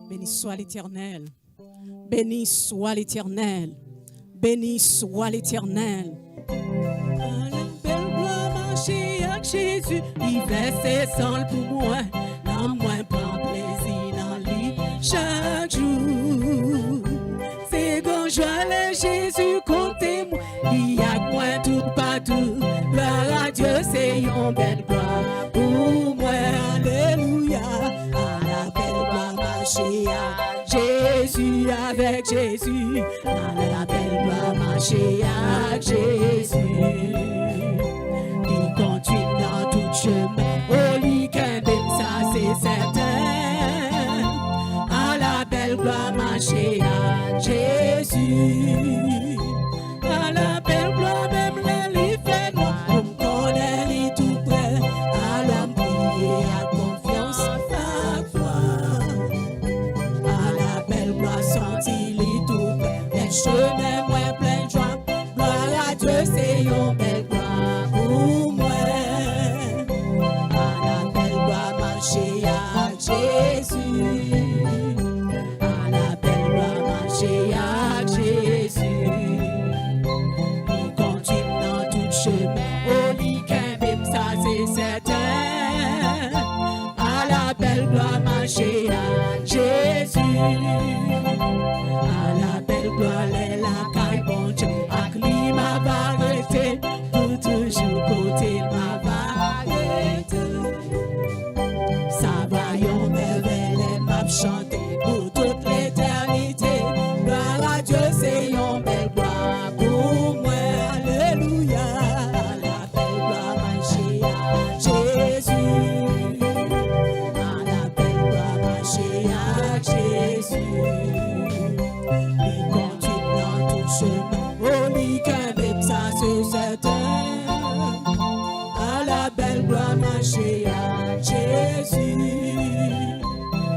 Béni soit l'Éternel. Béni soit l'Éternel. Béni soit l'Éternel. À la belle gloire marcher avec Jésus, il verse sang pour moi. Dans moi prend plaisir dans lui chaque jour. C'est quand joie Jésus comptez moi. Il y a moi tout partout. Gloire à Dieu, c'est une belle gloire pour moi. Alléluia. À la belle gloire marcher avec Jésus, avec Jésus. À la belle gloire marcher avec Jésus. Il continue dans tout chemin. Oh, lui même ça c'est certain. À la belle gloire marcher avec Jésus. À la belle gloire même la lui fait noir. Comme connaît lui tout près. À l'homme prier à confiance à foi. À la belle gloire sentir lui tout près. Les chemins moins plein de joie. Gloire à Dieu c'est une belle gloire pour moi. À la belle gloire marcher avec Jésus. À la belle gloire marcher avec Jésus. Il continue dans tout chemin. Oh, lui même ça c'est certain. À la belle gloire marcher avec Jésus. À la belle gloire elle la caille bon Dieu. Ak lui m'a pas arrêté. Pour toujours côté m'a pas arrêté. Ça va yon merveille elle m'a chanté pour toute l'éternité. Gloire à Dieu c'est yon belle gloire pour moi. Alléluia. À la belle gloire marcher avec Jésus. À la belle gloire marcher avec Jésus. Il continue dans tout chemin. Oh, lui même ça c'est certain. À la belle gloire marcher avec Jésus.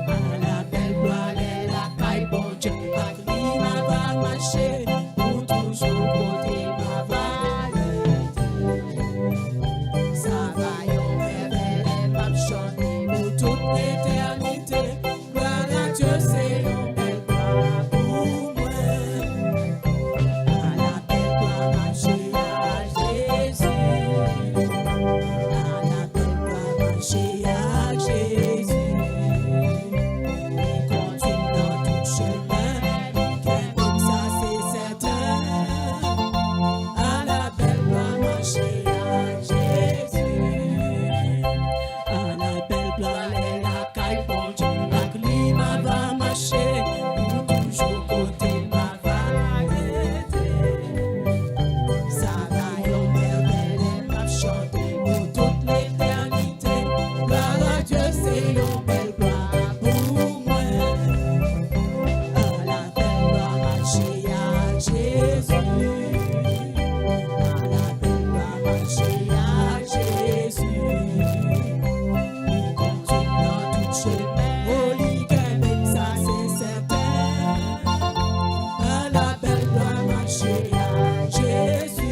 À la belle gloire elle la caille bon Dieu. Ak lui m'a pas marché. Pour toujours côté m'a pas arrêté. Ça va yon merveille elle m'a chanté pour toute l'éternité. Gloire à Dieu c'est yon belle gloire pour moi. À la belle gloire marcher avec Jésus. À la belle gloire marcher avec Jésus. Il continue dans tout chemin. Même ça c'est certain. À la belle gloire marcher avec Jésus. À la belle gloire elle la caille bon Dieu. Ak lui m'a va marcher. Pour toujours côté m'a va arrêter. Ça va yon merveille elle m'a chanté pour toute l'éternité. Gloire à Dieu c'est yon belle gloire pour moi. À la belle gloire marcher avec Jésus. À la belle gloire marcher avec Jésus. Il continue dans tout chemin. Oh, lui même ça c'est certain. À la belle gloire marcher avec Jésus.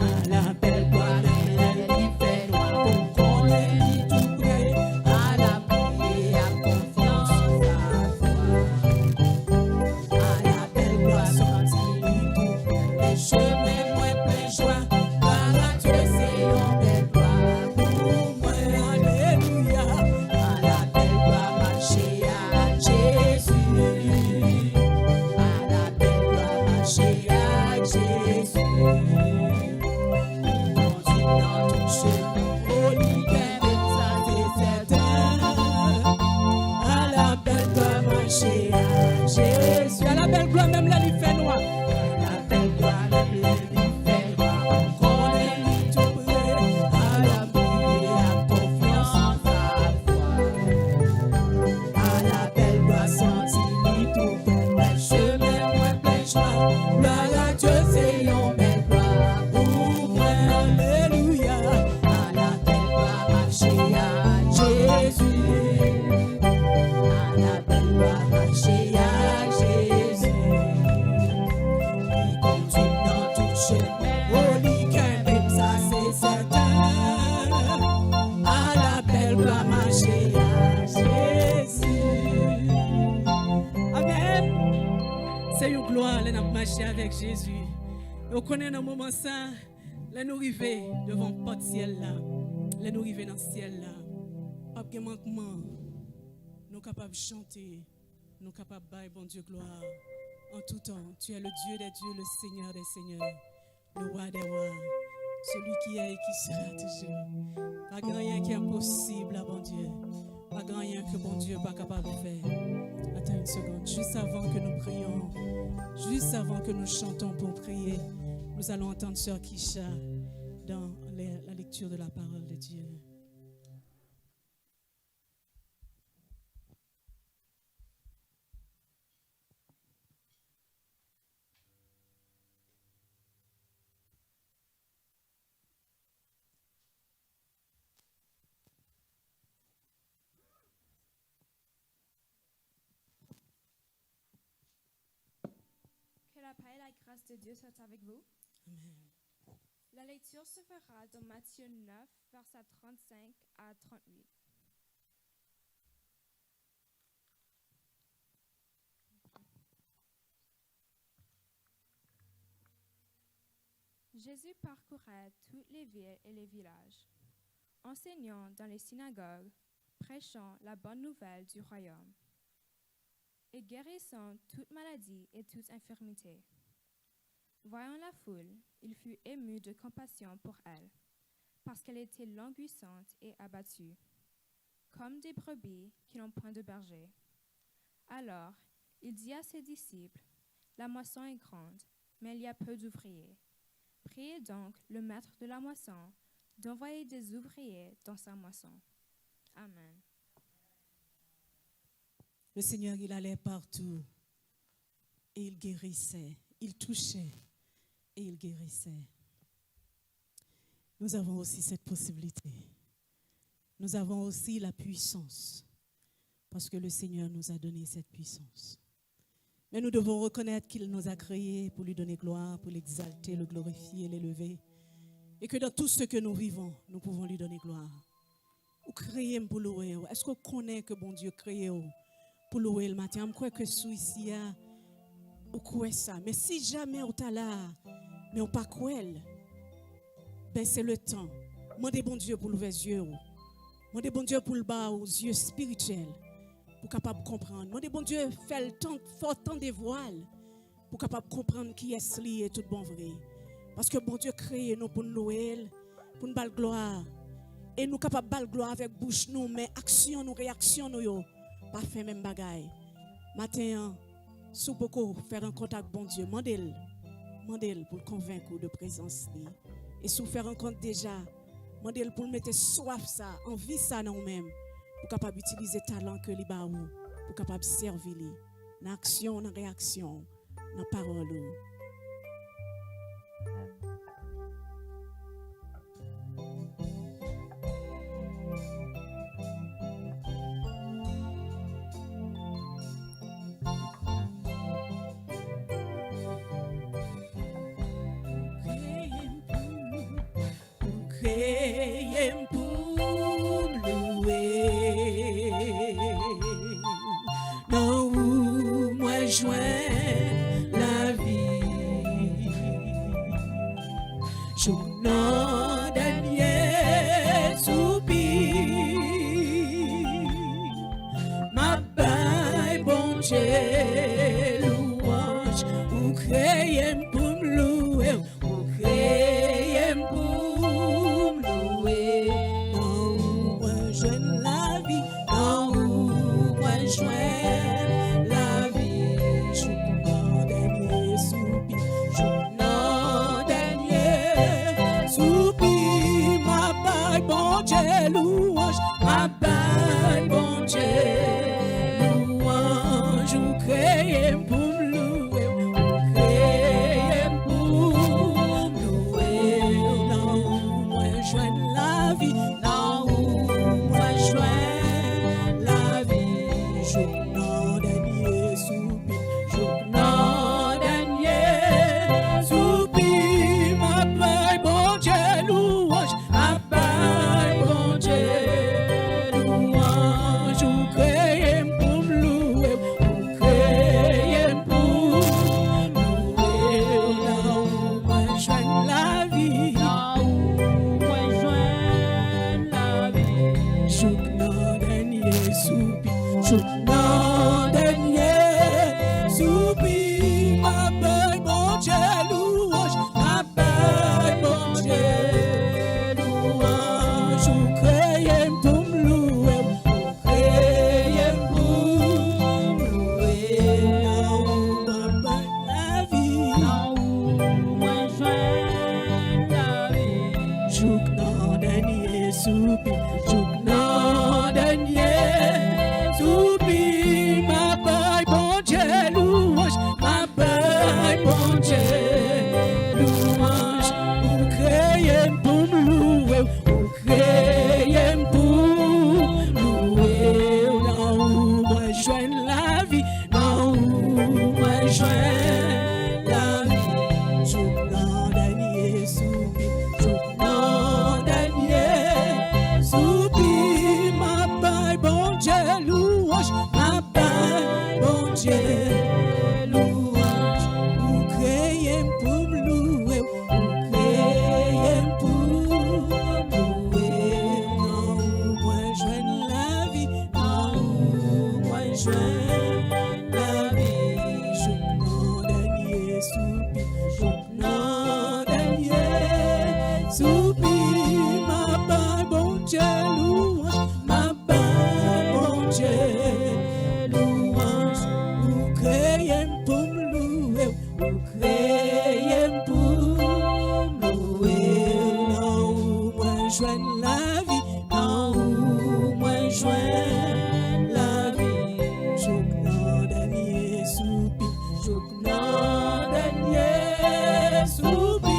À la belle gloire elle lui fait noir. Pour qu'on ait tout près. À la prier à confiance à foi. À la belle gloire sentir lui tout près. Les chemins moins plein de joie. Gloire à Dieu c'est une belle gloire pour moi. Alléluia. À la belle gloire marcher avec Jésus. À la belle gloire marcher avec Jésus. Il continue dans tout chemin. Oh, lui même ça c'est certain. À la belle gloire marcher avec Jésus. À la belle gloire même la lui fait noir. À la belle gloire même la lui fait noir. On connaît lui tout près. À la prier à confiance à foi. À la belle gloire sentir lui tout près. Les chemins moins plein de joie. Gloire à Dieu c'est yon belle gloire pour moi. Alléluia. À la belle gloire marcher avec Jésus. À la belle gloire marcher avec Jésus. Il continue dans tout chemin. Oh, lui même ça c'est certain. À la belle gloire marcher avec Jésus. nous gloire, là nous marcher avec Jésus. Et on connaît dans moment ça, là nous arriver devant le porte ciel là. Là nous arriver dans le ciel là. Pas de manquement. Nous capables de chanter, nous capables de bailler bon Dieu gloire. En tout temps, tu es le Dieu des dieux, le Seigneur des seigneurs, le roi des rois, celui qui est et qui sera toujours. Pas grand rien qui est impossible à bon Dieu. Pas grand rien que bon Dieu n'est pas capable de faire. Attends une seconde, juste avant que nous prions, juste avant que nous chantons pour prier, nous allons entendre Sœur Kisha dans la lecture de la parole de Dieu. Que la paix et la grâce de Dieu soient avec vous. Amen. La lecture se fera dans Matthieu 9, versets 35 à 38. Jésus parcourait toutes les villes et les villages, enseignant dans les synagogues, prêchant la bonne nouvelle du royaume et guérissant toute maladie et toute infirmité. Voyant la foule, il fut ému de compassion pour elle, parce qu'elle était languissante et abattue, comme des brebis qui n'ont point de berger. Alors, il dit à ses disciples, « La moisson est grande, mais il y a peu d'ouvriers. Priez donc le maître de la moisson d'envoyer des ouvriers dans sa moisson. » Amen. Le Seigneur, il allait partout et il guérissait, il touchait et il guérissait. Nous avons aussi cette possibilité. Nous avons aussi la puissance parce que le Seigneur nous a donné cette puissance. Mais nous devons reconnaître qu'il nous a créés pour lui donner gloire, pour l'exalter, le glorifier, l'élever. Et que dans tout ce que nous vivons, nous pouvons lui donner gloire. Ou créer pour louer. Est-ce qu'on connaît que bon Dieu crée pour louer le matin? Je crois que sous ici, ou quoi ça. Mais si jamais on t'a là, mais on pas quoi, ben c'est le temps. Demandez bon Dieu pour l'ouvrir les yeux. Demandez bon Dieu pour le bas aux yeux spirituels. Pour capable comprendre. Demandez bon Dieu fait le temps, fort temps des voiles. Pour capable comprendre qui est lié et tout bon vrai. Parce que bon Dieu crée nous pour nous louer, pour nous bal gloire. Et nous capable bal gloire avec bouche nous, mais action nous, réaction nous yo. Pas fait même bagaille. Matin, sous beaucoup faire un contact bon Dieu, mandel pour le convaincre de présence li. Et sous faire un compte déjà, mandel pour mettre soif ça, envie ça dans nous-mêmes, pour capable utiliser talent que li ba ou, pour capable servir li, dans action, dans réaction, dans parole. Créez pour louer, dans où moi joins la vie. Journal dernier soupir, ma baille bon Dieu louange, ou créez pour me louer, ou créez pour louange, ma belle bon Dieu, louange, ou créez pour louer, ou créez pour soupi, jouk nan denye, soupi, ma paille, bon Dieu, louange, ma paille, bon Dieu, louange, ou créé pour louer, ou créé pour louer, non, ou moi joigne la vie, non, ou moi joigne la vie, jouk nan denye, soupi, jouk nan denye, soupi, ma paille, bon Dieu, louange, ma paille, bon Dieu, louange, ou créé pour me louer, ou créé pour louer, non, moi joigne la vie, non, moi joigne la vie, jouk nan denye, soupi, jouk nan denye, soupi, ma paille, bon Dieu, louange, ma paille, bon Dieu, louange, ou créé pour me louer, ou créé pour me louer, non, ou moi joigne la vie, non, ou moi joigne la vie, jouk nan denye, soupi, jouk nan denye, soupi,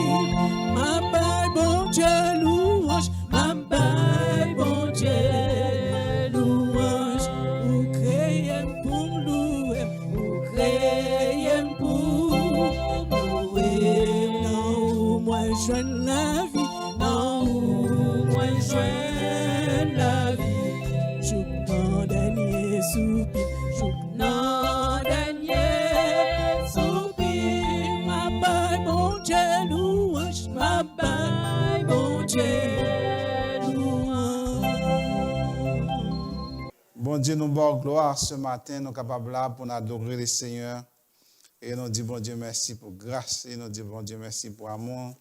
ma paille, bon Dieu, louange, ma paille, bon Dieu, louange, ou créé pour me louer, ou créé pour me louer, non, ou moi joigne la vie, non, ou moi joigne la vie, jouk nan denye, soupi, jouk nan denye, soupi, ma paille, bon Dieu, louange, ma paille, bon Dieu, louange. Bon Dieu, nous bon gloire ce matin, nous sommes capables là pour adorer le Seigneur. Et nous disons bon Dieu merci pour grâce, et nous disons bon Dieu merci pour amour.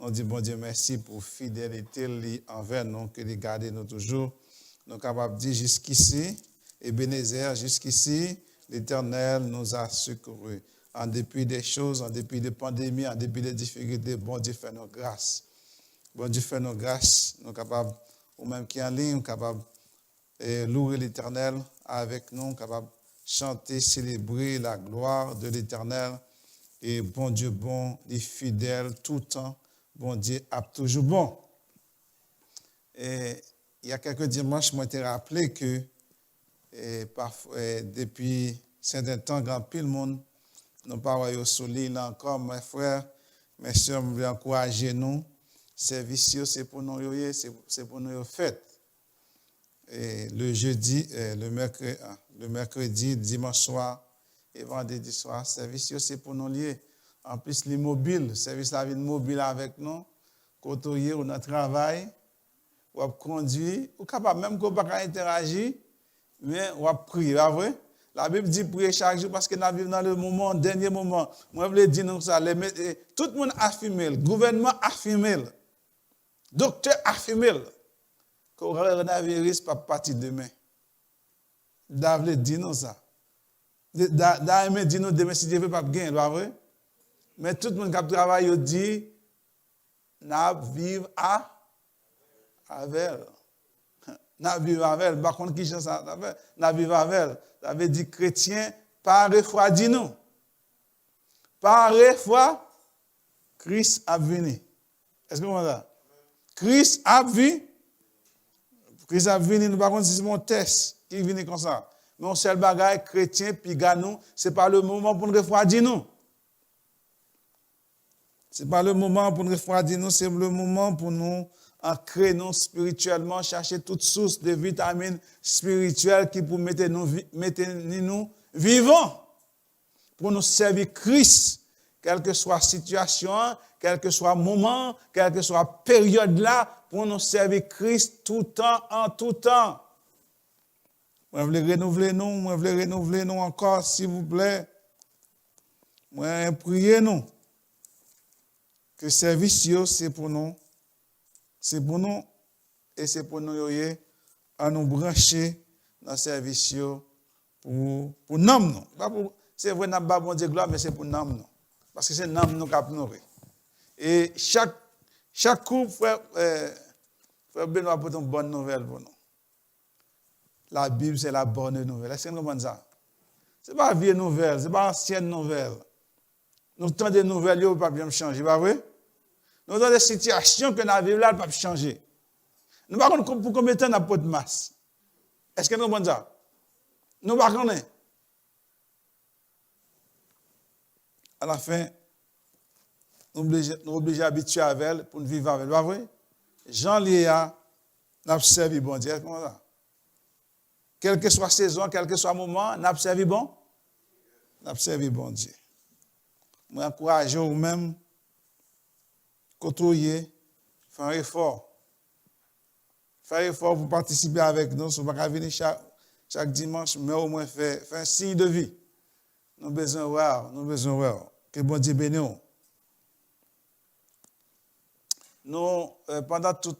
Nous disons bon Dieu merci pour fidélité envers nous, que les garder nous toujours. Nous sommes capables de dire jusqu'ici, Ebenezer, jusqu'ici, l'Éternel nous a secourus. En dépit des choses, en dépit des pandémies, en dépit des difficultés, bon Dieu fait nos grâces. Bon Dieu fait nos grâces. Nous sommes capables, ou même qui en ligne, nous sommes capables de louer l'Éternel avec nous, capables de chanter, célébrer la gloire de l'Éternel. Et bon Dieu bon, il est fidèle tout le temps. Bon Dieu a toujours bon. Et il y a quelques dimanches, moi, je rappelé que parfois, depuis certain temps, grand pile monde, nous parlons au soleil là encore, mes frères, mes soeurs, je veux encourager nous. Service, c'est pour nous, c'est pour nous faire. Et le jeudi, le mercredi, dimanche soir et vendredi soir, service, c'est pour nous lier. En plus, l'immobile, service la vie mobile avec nous, côtoyer ou notre travail, ou conduire, ou capable même qu'on pas interagir, mais on prier, pas vrai? La Bible dit prier chaque jour parce que nous vivons dans le moment, dernier moment. Moi, je voulais dire nous ça, tout le monde a filmé, le gouvernement a filmé, le docteur a filmé, que le coronavirus pas partir demain. David dit nous ça. David dit nous demain si Dieu veut pas gagner, pas vrai? Mais tout le monde qui travaille dit, n'a vivre avec. N'a vivre avec. Par contre, qui chante ça? N'a vivre avec. Ça veut dire chrétien, pas refroidi nous. Pas refroidi, Christ a venu. Est-ce que vous comprenez? Christ a venu. Christ a venu, nous par contre, c'est mon test qui vient comme ça. Mais on seul bagaille chrétien, puis nous, ce n'est pas le moment pour nous refroidir nous. Ce n'est pas le moment pour nous refroidir nous, c'est le moment pour nous ancrer nous spirituellement, chercher toutes sources de vitamines spirituelles qui pour mettre nous vivants, pour nous servir Christ, quelle que soit la situation, quel que soit le moment, quelle que soit la période là, pour nous servir Christ tout temps, en tout temps. Moi, je voulais renouveler nous encore, s'il vous plaît. Moi, priez nous. Que service, c'est pour nous. C'est pour nous. Et c'est pour nous, à nous brancher dans le service pour nous. C'est vrai, nous n'avons pas de gloire, mais c'est pour nous. Parce que c'est nous qui nous nourrir. Et chaque couple, Frère Benoît apporte une bonne nouvelle pour nous. La Bible, c'est la bonne nouvelle. Est-ce que vous comprenez ça? Ce n'est pas une vieille nouvelle, ce n'est pas une ancienne nouvelle. Nous avons des nouvelles, nous ne pouvons pas changer, pas vrai? Nous avons des situations que nous avons là, ne peuvent pas changer. Nous ne savons pas pour combien de temps nous avons de masse. Est-ce que nous comprenez ça? Nous ne savons pas. À la fin, nous sommes obligés d'habituer avec elle pour nous vivre avec elle, pas vrai? Jean-Léa n'a servi bon Dieu, comment ça? Quelle que soit la saison, quel que soit le moment, n'a servi bon? N'a servi bon Dieu. Moi, encourage vous-même, côtoyer, faire un effort. Faire un effort pour participer avec nous. Si vous ne pouvez pas venir chaque dimanche, mais au moins faire un signe de vie. Nous avons besoin de voir, nous avons besoin de voir. Que bon Dieu bénisse. Nous, pendant tout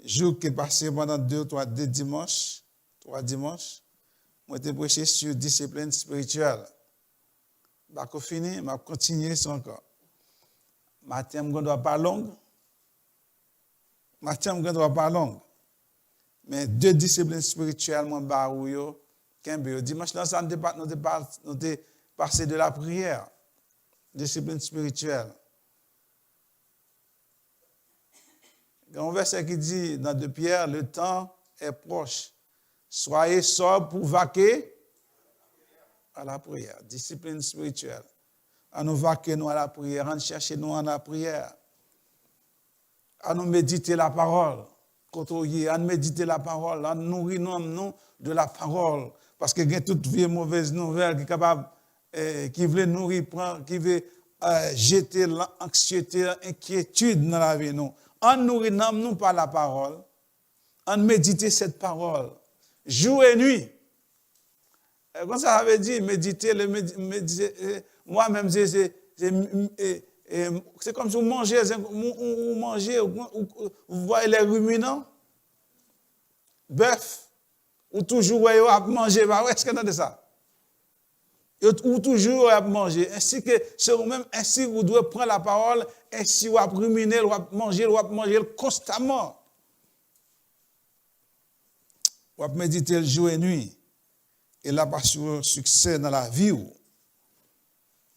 jour qui est passé, pendant 3 dimanches, moi, j'ai prêché sur discipline spirituelle. Je vais finir, je vais continuer sur encore. Ma thème ne doit pas longue. Mais 2 disciplines spirituelles, moi, barouyo, kembe. Dimanche, nous avons passé de la prière. Discipline spirituelle. Il y a un verset qui dit dans 2 Pierre, le temps est proche. Soyez sobres pour vaquer à la prière. Discipline spirituelle. À nous vaquer nous à la prière, à nous chercher nous à la prière. À nous méditer la parole. À nous méditer la parole, à nous nourrir nous de la parole. Parce que il y a toute vieille mauvaise nouvelle qui est capable, qui veut nourrir, qui veut jeter l'anxiété, l'inquiétude dans la vie. Nous. En nourrissant nous par la parole, en méditer cette parole, jour et nuit. Comme ça veut dire, méditer, moi-même, c'est comme si vous mangez, vous voyez les ruminants, bœuf, ou toujours à manger, est-ce que vous entendez ça? Ou toujours à manger. Ainsi que c'est vous-même, ainsi vous devez prendre la parole, ainsi vous ruminer, vous manger constamment. Vous méditer le jour et nuit. Et là, pas sur succès dans la vie.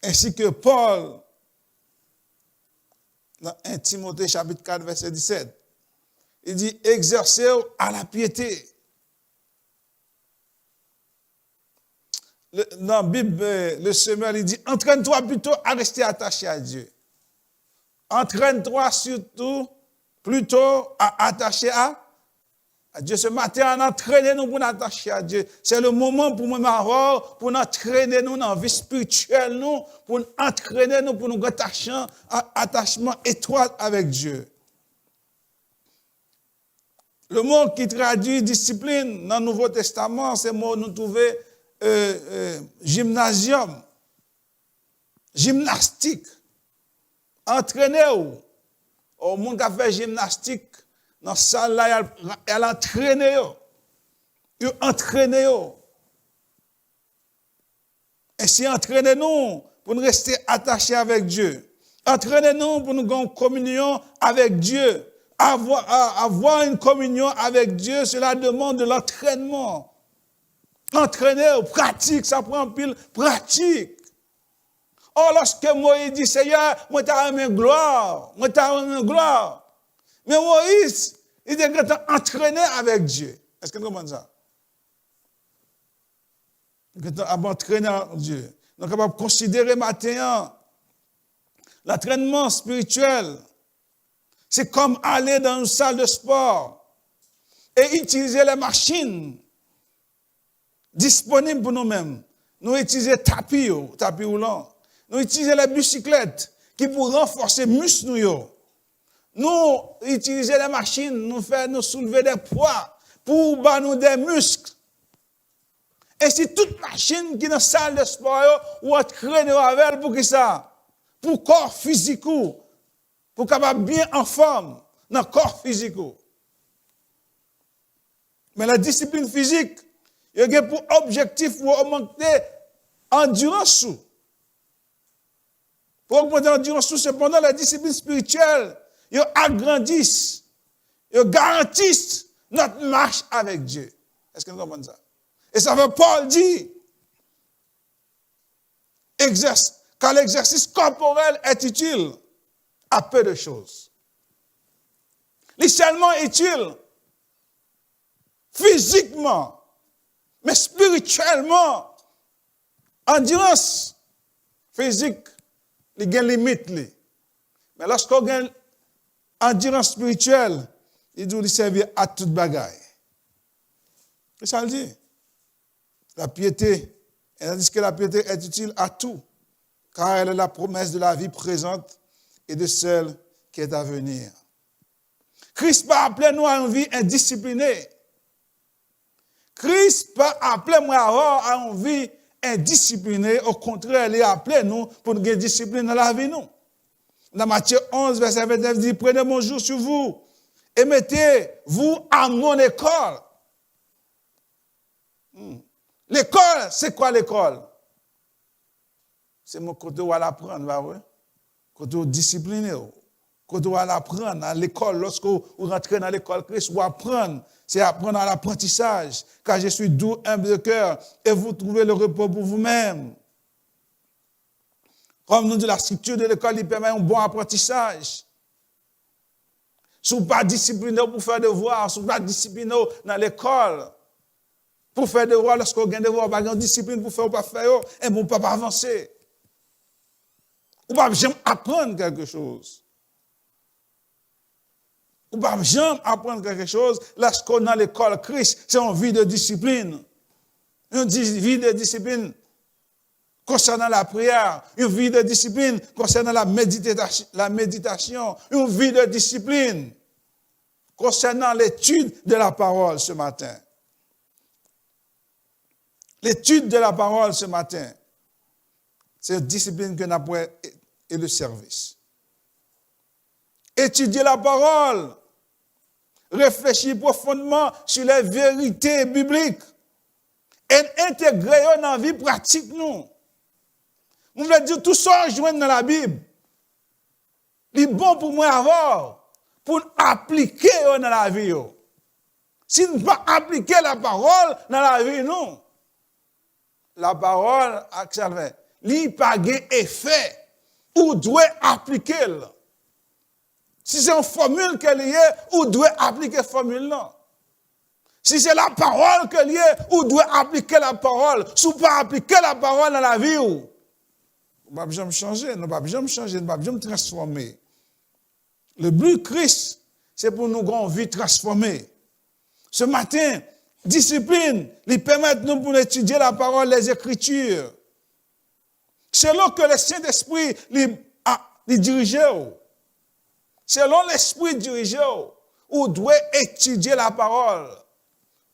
Ainsi que Paul, dans 1 Timothée chapitre 4, verset 17, il dit, exercez à la piété. Dans la Bible, le semeur, il dit, entraîne-toi plutôt à rester attaché à Dieu. Entraîne-toi surtout plutôt à attacher à Dieu. Ce matin, on entraîne nous pour nous attacher à Dieu. C'est le moment pour nous avoir, pour nous entraîner nous dans la vie spirituelle, nous, pour nous entraîner nous, pour nous attacher à attachement étroit avec Dieu. Le mot qui traduit discipline dans le Nouveau Testament, c'est le mot nous trouvons gymnasium, gymnastique. Entraînez-vous. Au monde qui a fait gymnastique, dans la salle là, elle entraîne. Elle entraîne. Ainsi, entraînez-nous pour nous rester attachés avec Dieu. Entraînez-nous pour nous avoir une communion avec Dieu. Avoir une communion avec Dieu, cela demande de l'entraînement. Entraînez, pratique, ça prend pile pratique. Oh, lorsque Moïse dit, Seigneur, moi t'as une gloire, Mais Moïse, il était entraîné avec Dieu. Est-ce que vous comprenez ça? Il était entraîné avec Dieu. Donc, on va considérer maintenant l'entraînement spirituel. C'est comme aller dans une salle de sport et utiliser les machines disponibles pour nous-mêmes. Nous utilisons tapis roulant. Nous utilisons les bicyclettes qui pour renforcer les muscles. Nous utilisons les machines, nous soulever des poids pour nous des muscles. Et si toute machine qui est dans la salle de sport, ou entraîner avec pour qui ça? Pour corps physique, pour capable bien en forme dans le corps physique. Mais la discipline physique, il y a pour objectif pour augmenter l'endurance. Pour augmenter l'endurance, cependant, la discipline spirituelle, ils agrandissent Ils garantissent notre marche avec Dieu. Est-ce que nous comprenons ça? Et ça veut Paul dit, car l'exercice corporel est utile à peu de choses. Il est seulement utile physiquement, mais spirituellement, endurance physique, il y a une limite. Mais lorsqu'on a une endurance spirituelle, il doit servir à toute bagaille. C'est ça le dit. La piété, elle dit que la piété est utile à tout, car elle est la promesse de la vie présente et de celle qui est à venir. Christ pas appelé nous à une vie indisciplinée. Christ pas appelé moi à une vie indisciplinée. Au contraire, il a appelé nous pour nous gagner discipline dans la vie. Nous. Dans Matthieu 11, verset 29, il dit, prenez mon joug sur vous et mettez-vous à mon école. L'école, c'est quoi l'école? C'est mon côté où on apprendre, va vrai? Côté où discipliner, côté où on apprendre à l'école, lorsque vous rentrez dans l'école Christ, vous apprendre, c'est apprendre à l'apprentissage, car je suis doux, humble de cœur, et vous trouvez le repos pour vous-même. Comme nous dit la structure de l'école, il permet un bon apprentissage. Si vous n'êtes pas discipliné pour faire devoir, si vous n'êtes pas discipliné dans l'école, pour faire devoir, lorsque vous avez devoir, vous avez une discipline pour faire ou pas faire, et vous ne pouvez pas avancer. Vous ne pouvez jamais apprendre quelque chose. Vous ne pouvez jamais apprendre quelque chose lorsqu'on est dans l'école Christ, c'est une vie de discipline. Une vie de discipline concernant la prière, une vie de discipline concernant la méditation, une vie de discipline concernant l'étude de la parole ce matin. L'étude de la parole ce matin, c'est une discipline que nous avons et le service. Étudier la parole, réfléchir profondément sur les vérités bibliques et intégrer dans la vie pratique nous. On veut dire tout ça joindre dans la Bible. C'est bon pour moi avoir, pour appliquer dans la vie. Si nous ne pas appliquer la parole dans la vie, non. La parole, il n'a pas d'effet. Ou doit appliquer. Si c'est une formule qu'elle est, ou doit appliquer la formule là. Si c'est la parole qu'elle est, ou doit appliquer la parole. Si vous ne pas appliquer la parole dans la vie, vous ne pouvez pas jamais changer, nous ne pouvez pas jamais changer, nous ne pouvez pas jamais transformer. Le but de Christ, c'est pour nous avoir une vie transformée. Ce matin, discipline, lui permettre nous pour étudier la parole, les Écritures. Selon que le Saint-Esprit les dirige. Selon l'Esprit dirige, on doit étudier la parole.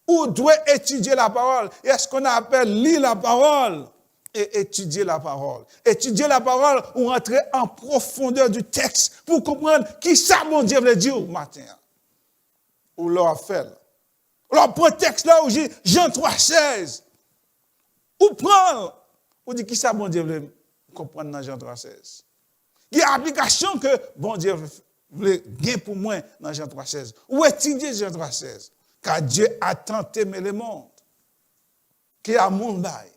On doit étudier la parole. Et est-ce qu'on appelle lire la parole et étudier la parole? Étudier la parole ou rentrer en profondeur du texte pour comprendre qui ça, mon Dieu, veut dire au matin. Ou l'a fait. Alors, prend texte là où j'ai Jean 3,16. Ou prend, ou dit qui ça, bon Dieu, veut comprendre dans Jean 3,16. Il y a une application que bon Dieu veut gagner pour moi dans Jean 3,16. Ou étudier Jean 3,16. Car Dieu a tant aimé le monde qu'il a mon bail.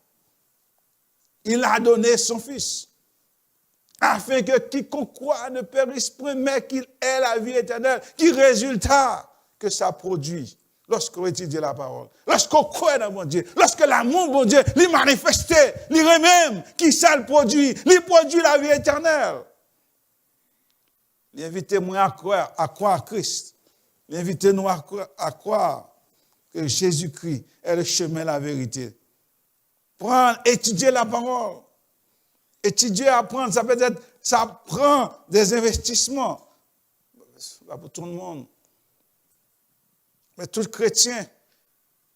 Il a donné son Fils afin que quiconque croit ne périsse point, mais qu'il ait la vie éternelle. Qui résultat que ça produit lorsqu'on étudie la parole, lorsqu'on croit dans mon Dieu, lorsque l'amour, mon Dieu, lui manifesté, lui même, qui ça le produit, lui produit la vie éternelle. Invitez-moi à croire Christ. Invitez-nous à croire que Jésus-Christ est le chemin, la vérité. Prendre, étudier la parole. Étudier, apprendre, ça peut être, ça prend des investissements. Pas pour tout le monde. Mais tous les chrétiens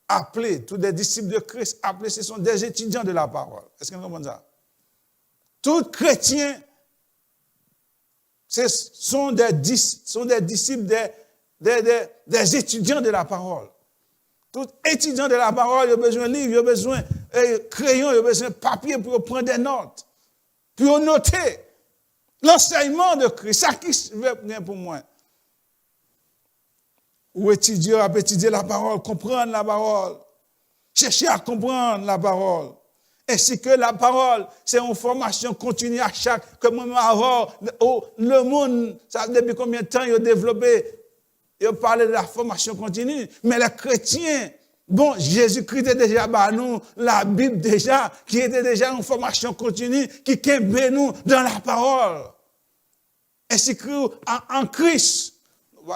appelés, tous les disciples de Christ appelés, ce sont des étudiants de la parole. Est-ce que vous comprenez ça? Tous les chrétiens sont des disciples, des étudiants de la parole. Tout étudiant de la parole, il a besoin de livres, il a besoin de crayons, il a besoin de papier pour prendre des notes, pour noter l'enseignement de Christ. Ça qui veut bien pour moi. Ou étudier la parole, comprendre la parole. Chercher à comprendre la parole. Ainsi que la parole, c'est une formation continue à chaque, que moi, avant, le monde, ça depuis combien de temps ils ont développé, ils ont parlé de la formation continue, mais les chrétiens, bon, Jésus-Christ était déjà par nous, la Bible déjà, qui était déjà une formation continue, qui kembe nous dans la parole. Ainsi que en Christ,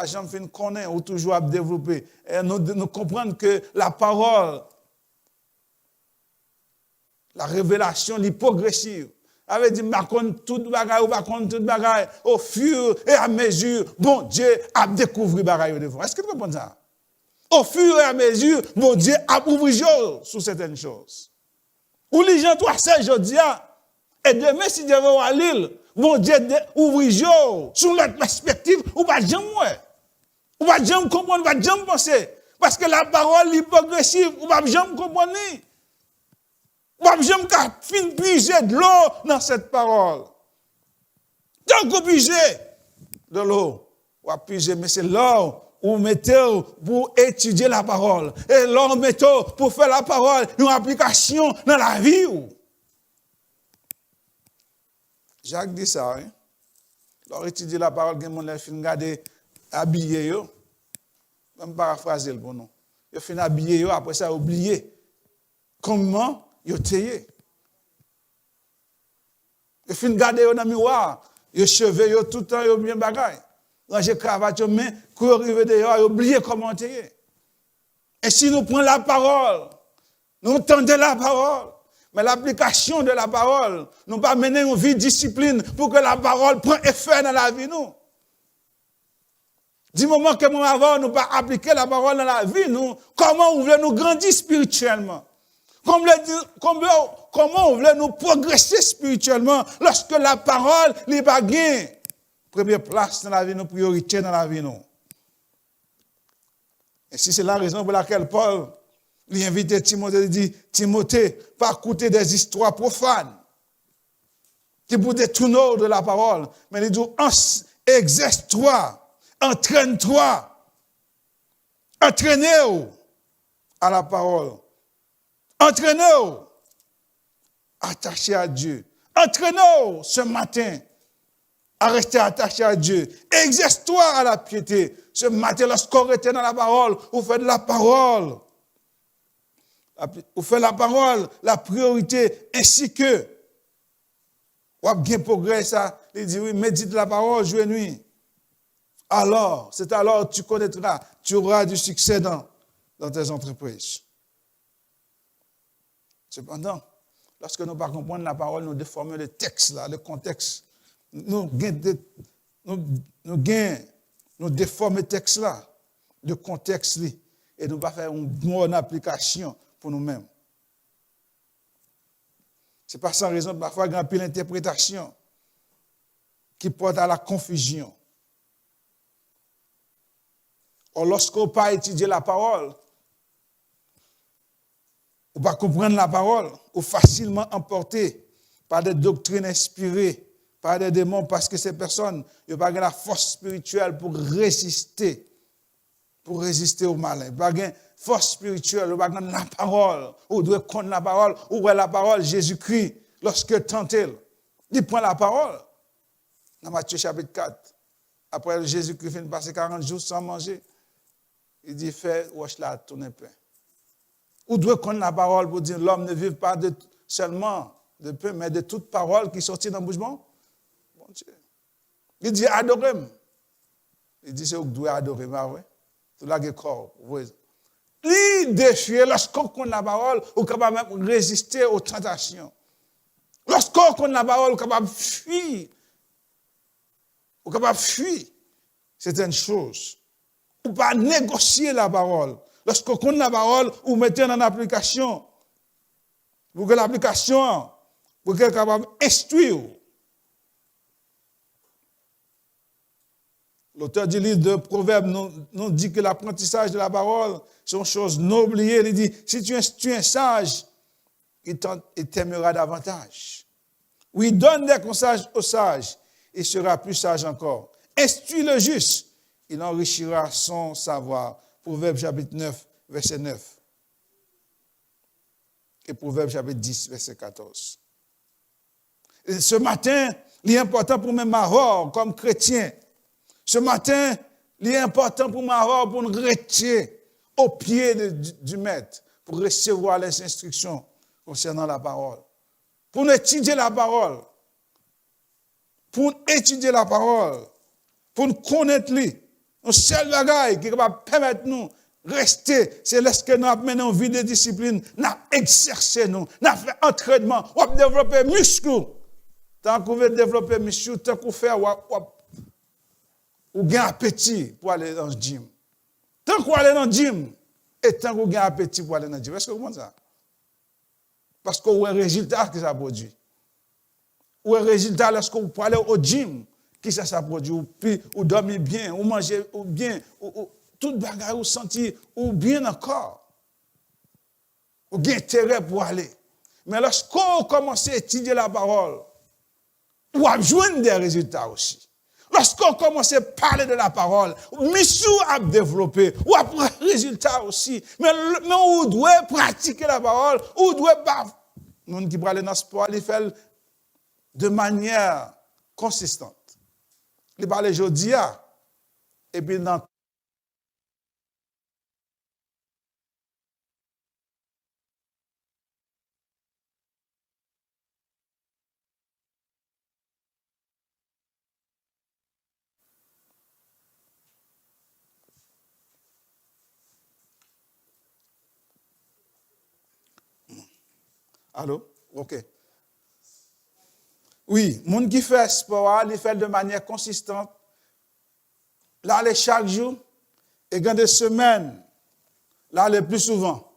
j'en fin connaître ou toujours à développer, et nous comprendre que la parole, la révélation, est progressive. Avait dit, ma compte toute bagaille ou pas compte toute bagaille, au fur et à mesure, bon Dieu a découvert bagaille devant. Est-ce que tu comprends ça? Au fur et à mesure, bon Dieu a ouvert les yeux sur certaines choses. Ou les gens, toi, c'est aujourd'hui, et demain, si Dieu va à l'île, bon Dieu ouvre les yeux sur notre perspective, ou pas jamais, ou pas jamais comprendre, ou pas jamais penser. Parce que la parole est progressive, ou pas jamais comprendre. J'aime qu'à fin puiser de l'eau dans cette parole. Tant qu'on puise de l'eau, ou à puiser, mais c'est l'eau où mettez pour étudier la parole. Et l'eau mettez pour faire la parole une application dans la vie. Jacques dit ça, hein? Lorsqu'on étudie la parole, il y a des gens qui regardent habillés. Même paraphraser pour nous. Ils finissent habillés, après ça, oublié. Comment? Yo teye. Yo fin gade yo dans miroir, yo cheveux yo tout le temps yo bien bagay. Ranger cravate yo mais quand arrive dehors, yo oublié comment teye. Et si nous prenons la parole, nous entendons la parole, mais l'application de la parole, nous pas mener une vie de discipline pour que la parole prenne effet dans la vie nous. Du moment que nous avons nous pas appliquer la parole dans la vie nous, comment on veut nous grandir spirituellement? Comment on veut nous progresser spirituellement lorsque la parole n'est pas gain première place dans la vie, nos priorités dans la vie. Nous. Et si c'est la raison pour laquelle Paul lui invite Timothée, il dit, Timothée, pas écouter des histoires profanes qui pour détourner de la parole, mais il dit, exerce-toi, entraîne-toi, entraînez-vous à la parole. Entraînez-vous, attachez à Dieu. Entraînez-vous ce matin à rester attaché à Dieu. Exerce-toi à la piété. Ce matin, lorsqu'on était dans la parole, vous faites la parole. Vous faites la parole, la priorité, ainsi que, vous avez bien progrès, ça. Il dit, oui, médite la parole, jour et nuit. Alors, c'est alors que tu connaîtras, tu auras du succès dans tes entreprises. Cependant, lorsque nous ne comprenons pas la parole, nous déformons le texte, là, le contexte. Nous déformons le texte, là, le contexte, là, et nous ne pas faire une bonne application pour nous-mêmes. Ce n'est pas sans raison, parfois, il y a une interprétation qui porte à la confusion. Or, lorsqu'on n'a pas étudié la parole, ou pas comprendre la parole, ou facilement emporté par des doctrines inspirées, par des démons, parce que ces personnes n'ont pas la force spirituelle pour résister au malin. Ils n'ont pas la force spirituelle, ou pas la parole, ou doivent connaître la parole, ou la parole Jésus-Christ, lorsque tenté, il prend la parole. Dans Matthieu chapitre 4, après Jésus-Christ finit de passer 40 jours sans manger, il dit, fais, wash la tourner pain. Ou doit connaître la parole pour dire l'homme ne vit pas seulement de pain, mais de toute parole qui sortit dans le bouche bon Dieu. Il dit adorez-moi. Il dit c'est vous qui doit adorer, mais ouais. Tout là corps. Il défie lorsqu'on connaît la parole, on est capable de résister aux tentations. Lorsqu'on connaît la parole, on est capable de fuir. On est capable de fuir certaines choses. On ne peut pas négocier la parole. Lorsqu'on connaît la parole, vous mettez en application. Pour que l'application, pour qu'elle soit capable d'instruire. L'auteur du livre de Proverbes nous dit que l'apprentissage de la parole, c'est une chose noble. Il dit, si tu es sage, il t'aimera davantage. Oui, donne des conseils aux sages, il sera plus sage encore. Instruis le juste, il enrichira son savoir. Proverbe chapitre 9, verset 9. Et Proverbe chapitre 10, verset 14. Et ce matin, il est important pour mes marors comme chrétiens. Ce matin, il est important pour marors pour nous rester au pied du maître, pour recevoir les instructions concernant la parole. Pour étudier la parole. Pour étudier la parole. Pour nous connaître lui. Un seul bagage qui va permettre nous rester, c'est lorsque nous avons mené une vie de discipline, nous avons exercé nous, nous avons fait entraînement, nous avons développé muscle. Tant que vous voulez développer muscle, tant que vous faites, vous avez appétit pour aller dans le gym. Tant que vous allez dans le gym, et tant que vous avez appétit pour aller dans le gym. Est-ce que vous comprenez ça? Parce que vous avez un résultat que ça produit. Ou un résultat lorsque vous allez au gym, qui ça produit, ou dormir bien, ou manger ou bien, ou tout bagage, ou sentir, ou bien encore. Ou bien intérêt pour aller. Mais lorsqu'on commence à étudier la parole, ou à joindre des résultats aussi. Lorsqu'on commence à parler de la parole, mission à développer, ou à prendre résultat aussi. Mais on doit pratiquer la parole, on doit pas. Nous qui parlent dans le sport, ils font de manière consistante. Ils parlent aujourd'hui, et puis dans Allô? OK. Oui, les gens qui font sport, ils font de manière consistante. Là, les chaque jour, et dans des semaines, là, les plus souvent.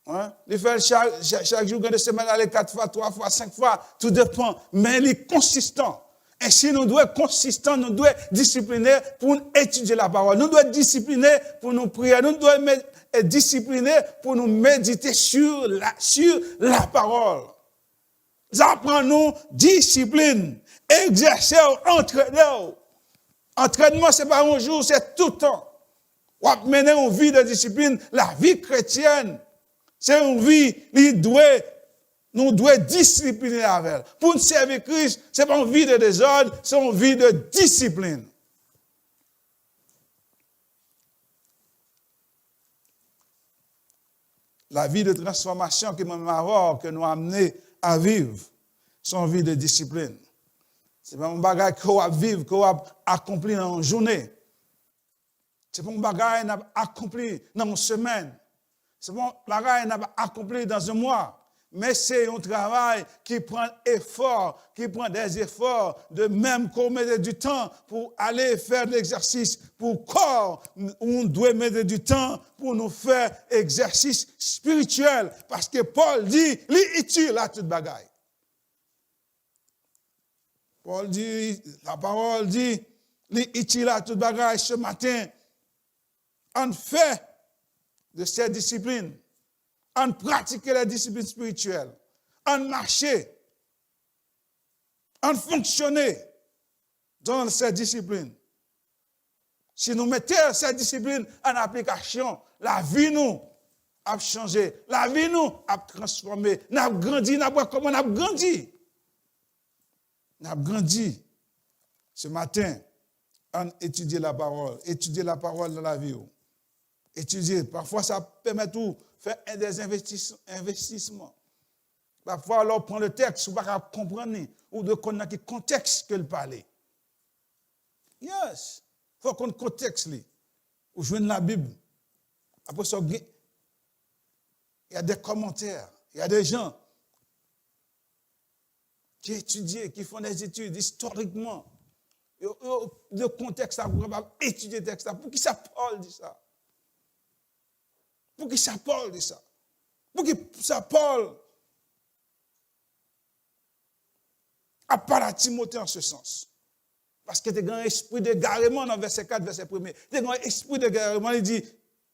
Hein? Ils font chaque jour, dans des semaines, là, les 4 fois, 3 fois, 5 fois, tout dépend. Mais il est consistant. Ainsi, nous devons être consistants, nous devons être disciplinés pour étudier la parole. Nous devons être disciplinés pour nous prier. Nous devons être disciplinés pour nous méditer sur la parole. Ça prend nous discipline, exercer, entraîner. Entraînement, ce n'est pas un jour, c'est tout le temps. On va mener une vie de discipline. La vie chrétienne, c'est une vie qui nous devons discipliner avec elle. Pour nous servir Christ, ce n'est pas une vie de désordre, c'est une vie de discipline. La vie de transformation que nous avons amené à vivre, c'est une vie de discipline. Ce n'est pas un bagage qu'on va vivre, qu'on va accomplir dans une journée. Ce n'est pas un bagage qu'on va accomplir dans une semaine. Ce n'est pas un bagage qu'on va accomplir dans un mois. Mais c'est un travail qui prend effort, qui prend des efforts, de même qu'on met du temps pour aller faire l'exercice. Pour corps, on doit mettre du temps pour nous faire exercice spirituel. Parce que Paul dit, il utile là toute bagaille. Paul dit, la parole dit, il utile là toute bagaille ce matin. On fait de cette discipline. On pratiquer la discipline spirituelle, on marcher, on fonctionner dans cette discipline. Si nous mettons cette discipline en application, la vie nous a changé, la vie nous a transformé, nous avons grandi, nous avons comment nous avons grandi. Nous avons grandi. Ce matin, on étudie la parole dans la vie. Étudier, parfois ça permet tout. Faire des investissements. Parfois, on prend le texte, on ne va pas comprendre, ou de connaître le contexte que le parle. Yes. Il faut qu'on ait le contexte. Ou jouer la Bible. Après ça, il y a des commentaires. Il y a des gens qui étudient, qui font des études historiquement. Le contexte, pour étudier le texte. Pour qui ça Paul dit ça? Pour qui ça Paul dit ça? Pour qui ça Paul a parlé à Timothée en ce sens? Parce que tu as un esprit d'égarement dans verset 4, verset 1. Tu as un esprit d'égarement, il dit,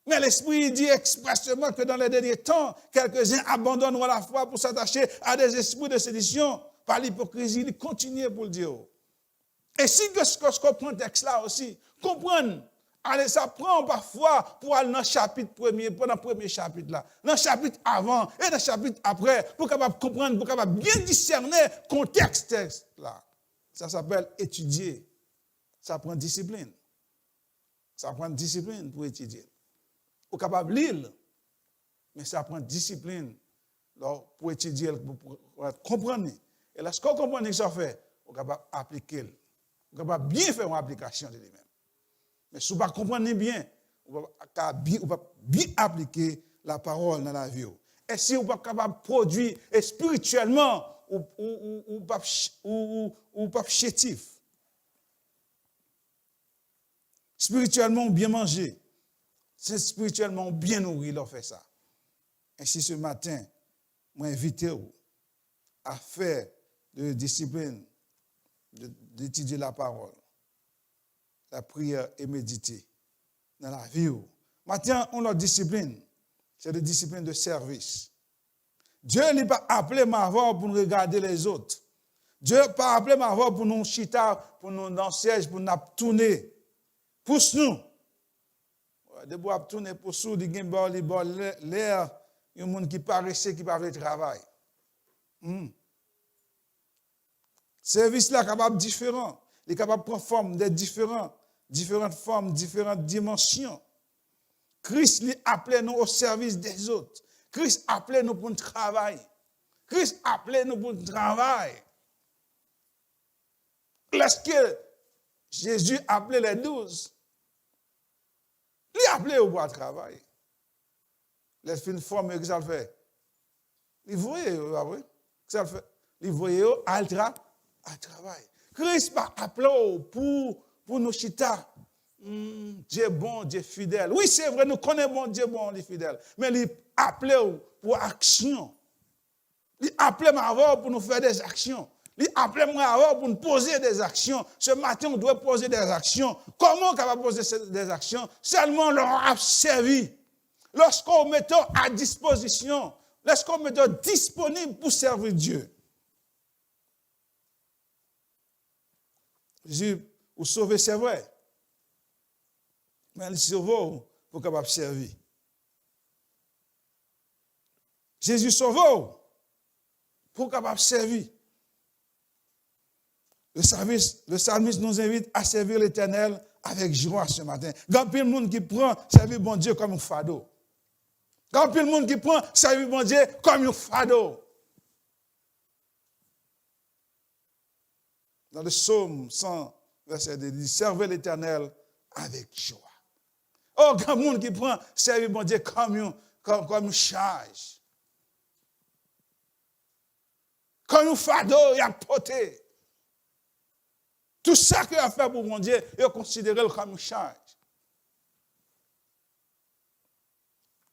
mais l'esprit dit expressément que dans les derniers temps, quelques-uns abandonneront la foi pour s'attacher à des esprits de sédition par l'hypocrisie. Il continue pour le dire. Et si ce que je comprends le texte là aussi, comprendre, allez, ça prend parfois pour aller dans le chapitre premier, pendant le premier chapitre là, dans le chapitre avant et dans le chapitre après, pour capable comprendre, pour capable bien discerner le contexte là. Ça s'appelle étudier. Ça prend discipline. Ça prend discipline pour étudier. Vous êtes capable de lire, mais ça prend discipline pour étudier, pour comprendre. Et lorsqu'on comprend ce que ça fait, vous êtes capable d'appliquer. Vous êtes capable de bien faire une application de lui-même. Mais si vous ne comprenez pas bien, vous ne pouvez pas bien appliquer la parole dans la vie. Et si vous n'êtes pas capable de produire spirituellement, ou pas chétif. Spirituellement, bien manger. C'est spirituellement bien nourri, leur fait ça. Ainsi, ce matin, moi, invite vous à faire de discipline, d'étudier la parole, la prière et méditer dans la vie. Maintenant, on a discipline. C'est la discipline de service. Dieu n'est pas appelé m'avoir pour nous regarder les autres. Dieu n'est pas appelé m'avoir pour nous chita, pour nous dans le siège, pour nous tourner. Pousse-nous. Debout à tourner pour nous, il y a l'air, il y a des gens qui paraissent, qui parlent de travail. Service là, capable différent. Il est capable de prendre forme de différentes formes, différentes dimensions. Christ lui appelé nous au service des autres. Christ appelé nous pour le travail. Christ appelé nous pour le travail. Lorsque Jésus appelait les 12, il appelait au bois de travail. Les fins de forme que ça le fait. Il voyait, que ça le fait. Il voyait à travail. Christ pas appelé pour nous chita. Dieu bon, Dieu fidèle. Oui, c'est vrai, nous connaissons bon Dieu bon, les fidèles. Mais il appelé pour action. Il appelé avant pour nous faire des actions. Il appelé avant pour nous poser des actions. Ce matin, on doit poser des actions. Comment on va poser des actions? Seulement leur a servi. Lorsqu'on met à disposition, lorsqu'on met disponible pour servir Dieu. Jésus, vous sauvez, c'est vrai. Mais le sauve pour capable servir. Jésus sauve pour capable servir. Le psalmiste nous invite à servir l'Éternel avec joie ce matin. Il y a plein de monde qui prend servir bon Dieu comme un fardeau. Il y a plein de monde qui prend servir bon Dieu comme un fardeau. Dans le psaume 100, verset 2, il dit, servez l'Éternel avec joie. Oh, il y a des gens qui prend servir bon Dieu comme une charge. Comme un fardeau, il a porté. Tout ça qu'il a fait pour mon Dieu, il a considéré comme une charge.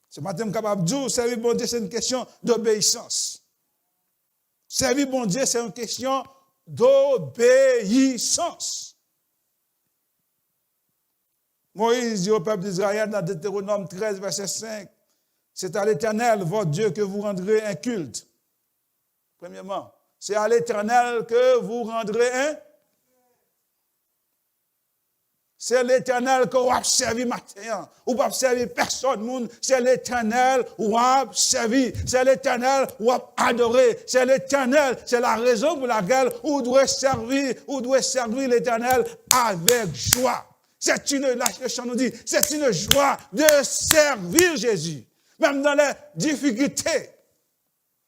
Ce matin, je suis capable de dire, servir bon Dieu, c'est une question d'obéissance. Servir bon Dieu, c'est une question d'obéissance. Moïse dit au peuple d'Israël dans Deutéronome 13, verset 5, c'est à l'Éternel, votre Dieu, que vous rendrez un culte. Premièrement, c'est à l'Éternel que vous rendrez un. C'est l'Éternel que vous avez servi matin. Vous n'avez pas servi personne. C'est l'Éternel que vous avez servi. C'est l'Éternel que vous avez adoré. C'est l'Éternel. C'est la raison pour laquelle vous devez servir l'Éternel avec joie. C'est une, la chrétien nous dit, c'est une joie de servir Jésus. Même dans les difficultés.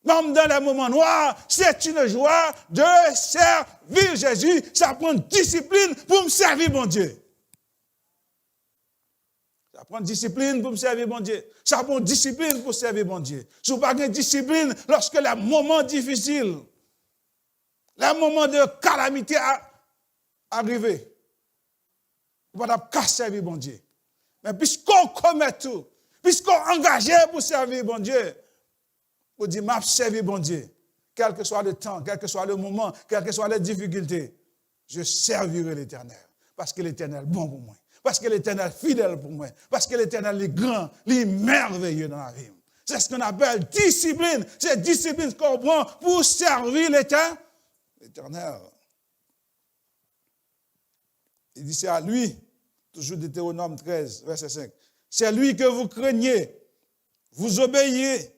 Même dans les moments noirs, c'est une joie de servir Jésus. Ça prend discipline pour me servir mon Dieu. Ça prend discipline pour me servir mon Dieu. Ça prend discipline pour servir mon Dieu. Si vous n'avez pas de discipline, lorsque les moments difficiles, les moments de calamité arrivent, vous ne pouvez pas servir mon Dieu. Mais puisqu'on commet tout, puisqu'on est engagé pour servir mon Dieu, vous dites, je servir mon Dieu. Quel que soit le temps, quel que soit le moment, quelles que soient les difficultés, je servirai l'Éternel. Parce que l'Éternel est bon pour moi. Parce que l'Éternel est fidèle pour moi. Parce que l'Éternel est grand, il est merveilleux dans la vie. C'est ce qu'on appelle discipline. C'est discipline qu'on prend pour servir l'Éternel. Il dit, c'est à lui, toujours Deutéronome 13, verset 5. C'est à lui que vous craignez, vous obéirez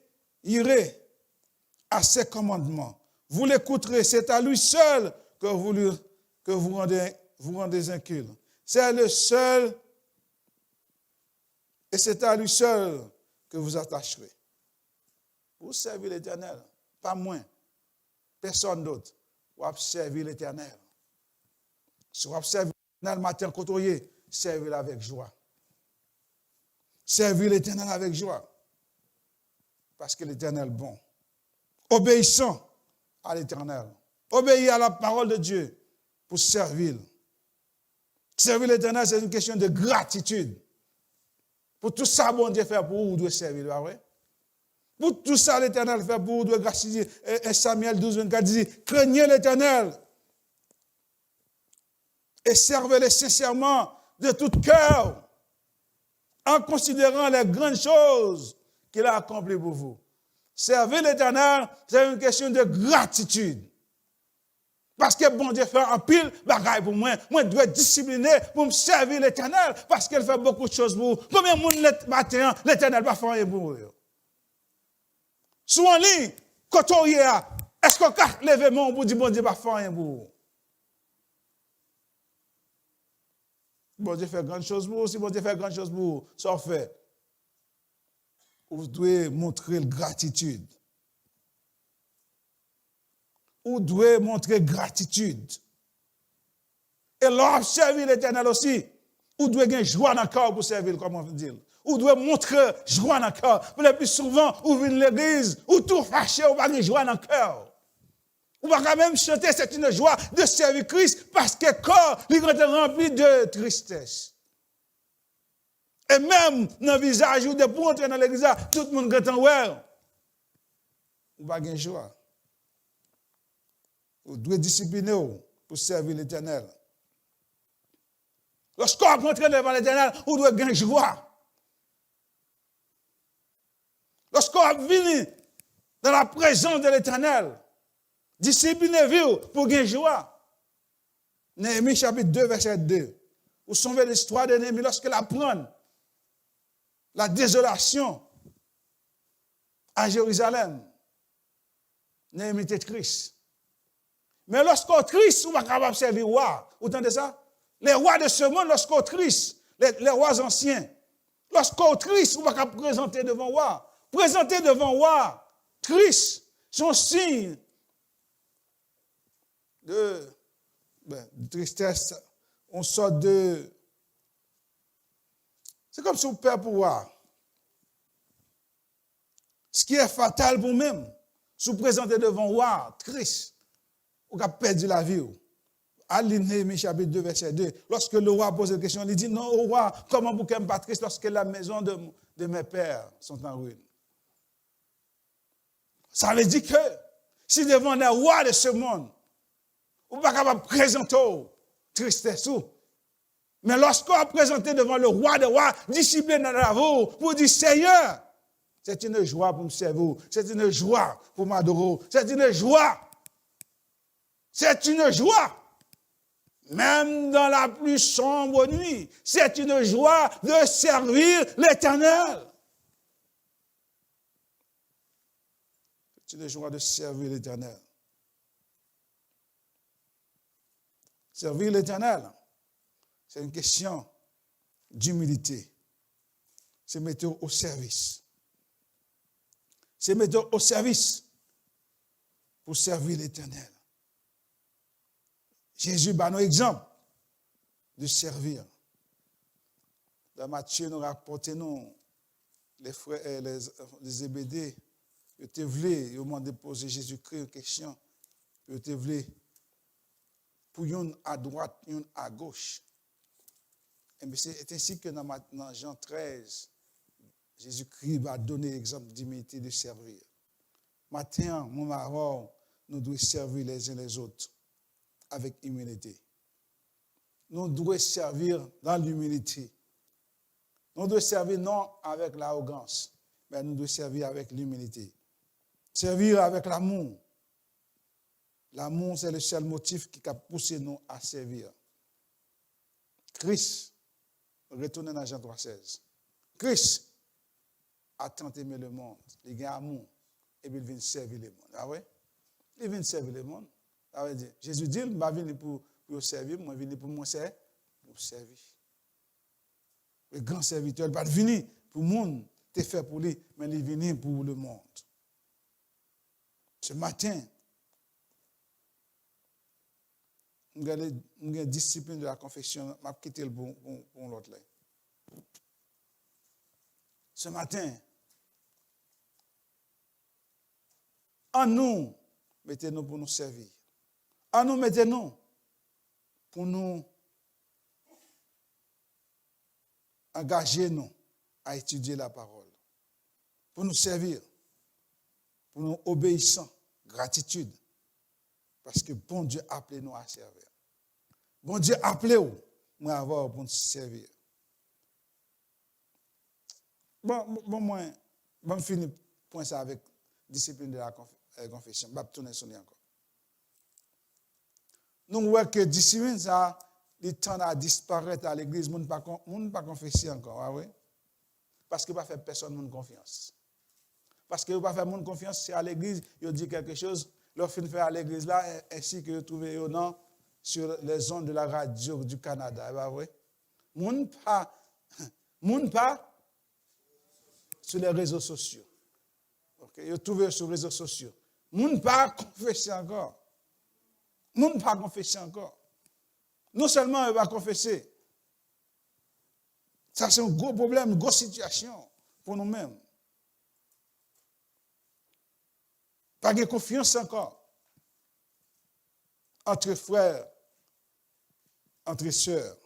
à ses commandements. Vous l'écouterez, c'est à lui seul que vous rendez incul. C'est le seul, et c'est à lui seul que vous attacherez. Vous servez l'Éternel, pas moins, personne d'autre. Vous servez l'Éternel. Si vous servez l'Éternel matin côtoyer, servez-le avec joie. Servez l'Éternel avec joie. Parce que l'Éternel est bon. Obéissant à l'Éternel. Obéir à la parole de Dieu pour servir. Servir l'Éternel, c'est une question de gratitude. Pour tout ça, bon Dieu fait pour vous, vous devez servir. Pas vrai? Pour tout ça, l'Éternel fait pour vous, vous devez gratitude. Et Samuel 12, 24 dit, craignez l'Éternel et servez-le sincèrement de tout cœur en considérant les grandes choses qu'il a accomplies pour vous. Servir l'Éternel, c'est une question de gratitude. Parce que bon Dieu fait un pile bagaille pour moi. Moi, je dois être discipliné pour me servir l'Éternel parce qu'elle fait beaucoup de choses pour vous. Combien de monde matin, l'Éternel va faire rien pour vous? Souvent, quand on y est, est-ce qu'on peut lever mon pour dire bon Dieu va faire rien pour vous? Bon Dieu fait grande chose pour vous. Si bon Dieu fait grande chose pour vous, ça fait. Vous devez montrer gratitude. Vous devez montrer gratitude. Et lorsque servir l'Éternel aussi, vous devez gagner joie dans le cœur pour servir, comme on dit. Vous devez montrer joie dans le cœur. Le plus souvent, vous venez à l'église, vous tout fâché, vous n'avez pas de joie dans le cœur. Vous ne pouvez quand même chanter, c'est une joie de servir Christ parce que le corps, il est rempli de tristesse. Et même dans le visage, ou pour entrer dans l'église, tout le monde est en ouais. Vous n'avez pas de joie. Vous devez discipliner pour servir l'Éternel. Lorsqu'on rentre devant l'Éternel, vous devez gagner joie. Lorsqu'on vient dans la présence de l'Éternel, disciplinez-vous pour gagner joie. Néhémie chapitre 2, verset 2. Vous savez l'histoire de Néhémie lorsqu'elle apprend la désolation à Jérusalem. Néhémie était triste. Mais lorsqu'on est triste, on va capable de servir roi. Vous entendez ça? Les rois de ce monde, lorsqu'on est triste, les rois anciens, lorsqu'on est triste, on va capable présenter devant roi. Présenter devant roi, triste, son signe de tristesse. On sort de... C'est comme si on perd pouvoir. Ce qui est fatal pour nous-mêmes, si vous présentez devant roi, triste, vous avez perdu la vie. À Néhémie chapitre 2, verset 2, lorsque le roi pose la question, il dit, non, au roi, comment vous n'êtes pas triste lorsque la maison de mes pères sont en ruine? Ça veut dire que si devant les rois de ce monde, vous n'êtes pas capable de présenter tristesse. Mais lorsqu'on a présenté devant le roi des rois, discipliné dans vous, pour dire, Seigneur, c'est une joie pour me servir, c'est une joie pour m'adorer, c'est une joie. C'est une joie. Même dans la plus sombre nuit, c'est une joie de servir l'Éternel. C'est une joie de servir l'Éternel. Servir l'Éternel, c'est une question d'humilité. C'est mettre au service. C'est mettre au service pour servir l'Éternel. Jésus bat nos exemples de servir. Dans Matthieu, nous rapportons les frères, les Zébédée, ils étaient voulu, ils ont déposé Jésus-Christ une question. Ils étaient voulu pour une à droite, une à gauche. Et c'est ainsi que dans Jean 13, Jésus-Christ va donner l'exemple d'humilité de servir. Maintenant, mon marron, nous devons servir les uns les autres avec humilité. Nous devons servir dans l'humilité. Nous devons servir non avec l'arrogance, mais nous devons servir avec l'humilité. Servir avec l'amour. L'amour, c'est le seul motif qui a poussé nous à servir. Christ, retournez dans Jean 3,16. Christ a tant aimé le monde, il a amour, et puis il vient servir le monde. Ah ouais? Il vient servir le monde. Ça veut dire, Jésus dit, je ne suis pas venu pour servir, je suis venu pour moi servir. Le grand serviteur, il n'est pas venu pour le monde, c'est fait pour lui, mais il est venu pour le monde. Ce matin, je vais la discipline de la confession, je vais quitter le bon pour l'autre. Ce matin, en nous, mettez-nous pour nous servir. En nous, mettez-nous pour nous engager nous à étudier la parole. Pour nous servir. Pour nous obéissant. Gratitude. Parce que bon Dieu a appelé nous à servir. Bon Dieu a appelé nous à avoir pour nous servir. Moi, je finis point ça avec discipline de la confession. Je vais tourner sur lui encore. Nous voyons que discipline, ça, il tend à disparaître à l'église. Nous ne pas confesser encore. Ah oui? Parce que ne pas faire personne de confiance. Parce que ne pas faire monde confiance, c'est à l'église, il dit quelque chose, leur fin faire à l'église là, ainsi que trouver au nom sur les ondes de la radio du Canada. Ah oui? Monde pas sur les réseaux sociaux. Okay? Ils trouvent sur les réseaux sociaux. Monde pas confesser encore. Monde pas confesser encore. Non seulement il va confesser. Ça c'est un gros problème, une grosse situation pour nous-mêmes. Pas de confiance encore entre frères, entre sœurs.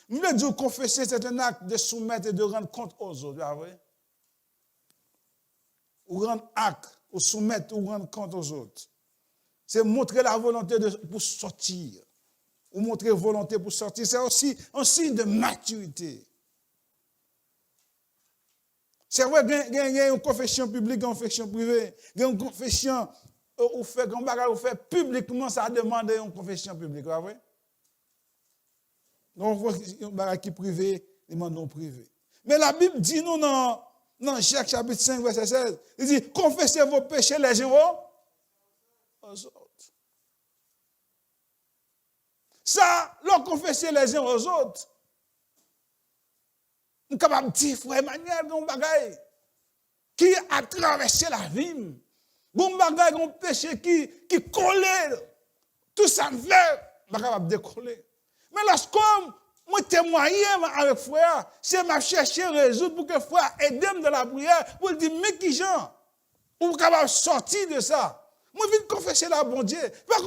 Nous voulons dire confesser, c'est un acte de soumettre et de rendre compte aux autres. Ah oui? Ou rendre acte, ou soumettre, ou rendre compte aux autres. C'est montrer la volonté pour sortir. Ou montrer volonté pour sortir. C'est aussi un signe de maturité. C'est vrai qu'il y a une confession publique, une confession privée. Il y a une confession où fait publiquement, ça demande une confession publique. Ah oui? Donc, on voit qui privé, il demande non privé. Mais la Bible dit nous dans Jacques chapitre 5, verset 16, il dit, confessez vos péchés les uns aux autres. Ça, leur confesser les uns aux autres, nous sommes capables de dire, frère Emmanuel, un bagay qui a traversé la vie, un bagay, un péché qui colle, tout ça me fait, je suis capable de décoller. Mais lorsque moi témoigner avec frère, c'est m'a chercher résoudre pour que frère aide dans la prière pour dire mais qui gens ou capable sortir de ça. Moi viens confesser la bon Dieu, pas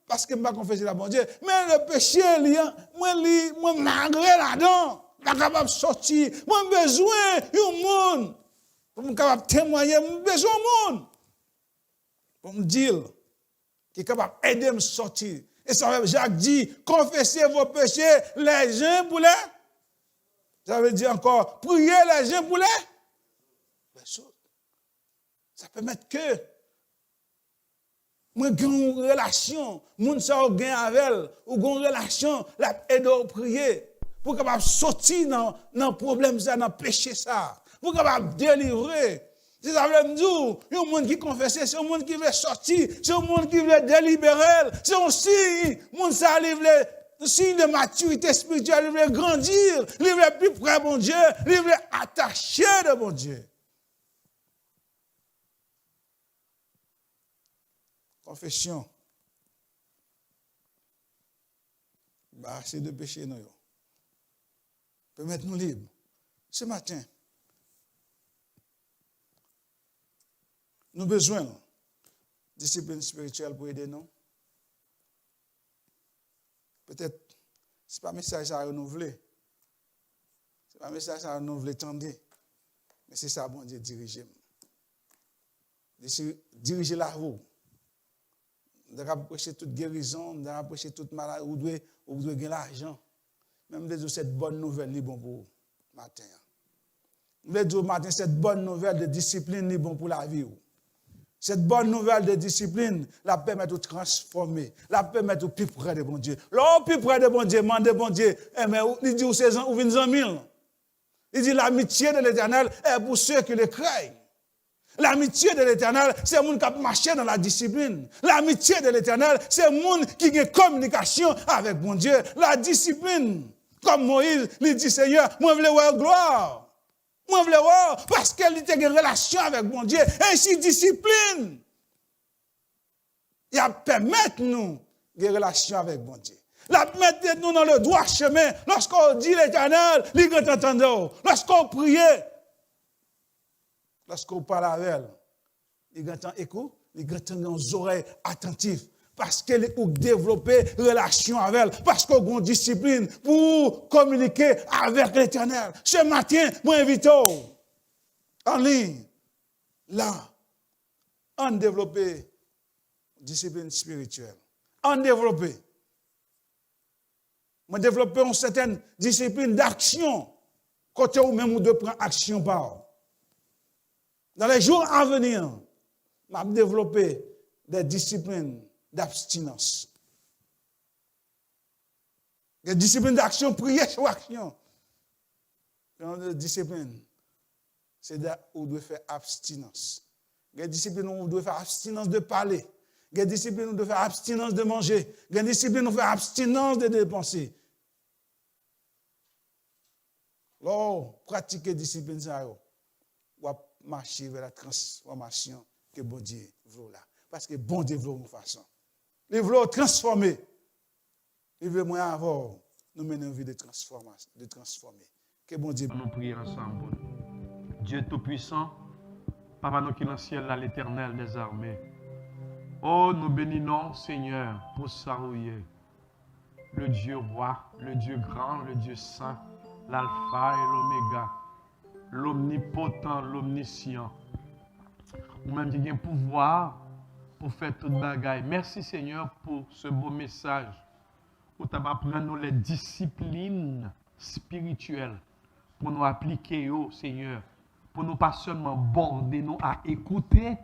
parce que m'a confesser la bon Dieu, mais le péché moi malgré là-dedans, pas capable sortir. Moi besoin un monde pour me capable témoigner, besoin un monde pour me dire qui est capable aider me sortir. Et ça, Jacques dit, confessez vos péchés les uns pour les. Ça veut dire encore, priez les uns pour les autres. Ça permet que moi, j'ai une relation, mon soeur gagne avec elle, ou une relation, la aide à prier, pour capable sortir dans le problème, dans le péché, ça, pour capable délivrer. C'est ça veut dire, il y a un monde qui confesse, c'est un monde qui veut sortir, c'est un monde qui veut délibérer, c'est aussi un monde qui signe de maturité spirituelle, il veut grandir, il veut plus près de mon Dieu, il veut attacher de mon Dieu. Confession. Bah, c'est de péché, non. Peut mettre nous libres. Ce matin, nous avons besoin de discipline spirituelle pour aider nous. Peut-être, ce n'est pas un message à renouveler. Ce n'est pas un message à renouveler, attendez. Mais c'est ça, bon Dieu, diriger. Diriger la roue. Nous devons prêcher toute guérison, nous devons prêcher toute maladie, ou devons gagner l'argent. Même de cette bonne nouvelle, est bon pour vous, matin. Nous devons dire matin, cette bonne nouvelle de discipline est bon pour la vie. Cette bonne nouvelle de discipline la permet de transformer, la permet de plus près de bon Dieu. Là, plus près de bon Dieu, demande de bon Dieu, mais il dit, où viennent en mille. Il dit, l'amitié de l'Éternel est pour ceux qui le craignent. L'amitié de l'Éternel, c'est le monde qui marche dans la discipline. L'amitié de l'Éternel, c'est le monde qui a une communication avec bon Dieu. La discipline, comme Moïse, il dit, Seigneur, moi je veux voir gloire. Moi, je veux voir, parce qu'elle a une relation avec mon Dieu. Ainsi, discipline. Il permet nous des relations avec mon Dieu. La permet nous dans le droit chemin. Lorsqu'on dit l'Éternel, il va entendre. Lorsqu'on prie, lorsqu'on parle avec elle, il va entendre écho, il va entendre nos oreilles attentives. Parce qu'elle est pour développer relation avec elle. Parce qu'on a une discipline pour communiquer avec l'Éternel. Ce matin, moi invite en ligne, là, on développer discipline spirituelle. On développer. Moi développer une certaine discipline d'action. Côté où même on doit prendre action par. Dans les jours à venir, on va développer des disciplines d'abstinence. Des disciplines d'action, prier sur action. Une discipline, c'est où on doit faire abstinence. Des disciplines où on doit faire abstinence de parler. Des disciplines où on doit faire abstinence de manger. Des disciplines où on doit faire abstinence de dépenser. Lorsque pratiquer discipline, ça, on va marcher vers la transformation que bon Dieu veut là. Parce que bon Dieu veut une façon. Il veut transformer. Il veut moins avoir. Nous menons une vie de transformer. Que bon Dieu. Nous prions ensemble. Dieu Tout-Puissant, Papa nous qui est dans le ciel, là, l'Éternel des armées. Oh, nous bénissons, Seigneur, pour saluer le Dieu roi, le Dieu grand, le Dieu saint, l'alpha et l'oméga, l'omnipotent, l'omniscient. Ou même qui a un pouvoir pour faire toute bagaille. Merci Seigneur pour ce beau message. Où tu vas prendre nous les disciplines spirituelles pour nous appliquer, oh Seigneur. Pour nous pas seulement border nous à écouter,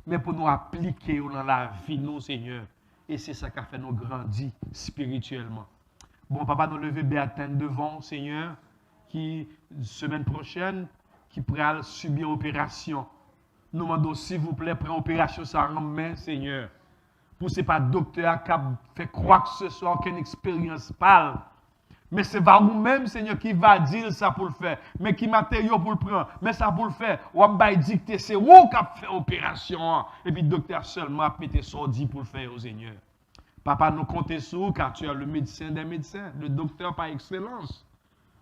mais pour nous appliquer dans la vie, nous Seigneur. Et c'est ça qui a fait nous grandir spirituellement. Bon, papa, nous lever Béatane devant, Seigneur, qui, semaine prochaine, qui pourra subir opération. Nous demandons, s'il vous plaît, prendre opération, ça en main, Seigneur. Pour ce pas docteur qui a fait croire que ce soit aucune expérience parle. Mais c'est pas vous-même, Seigneur, qui va dire ça pour le faire. Mais qui matériaux pour le prendre. Mais ça pour le faire. Ou va dicter, c'est vous qui a fait opération. Et puis, docteur seulement a pété sordi pour le faire, au Seigneur. Papa, nous comptons sur vous, car tu es le médecin des médecins, le docteur par excellence.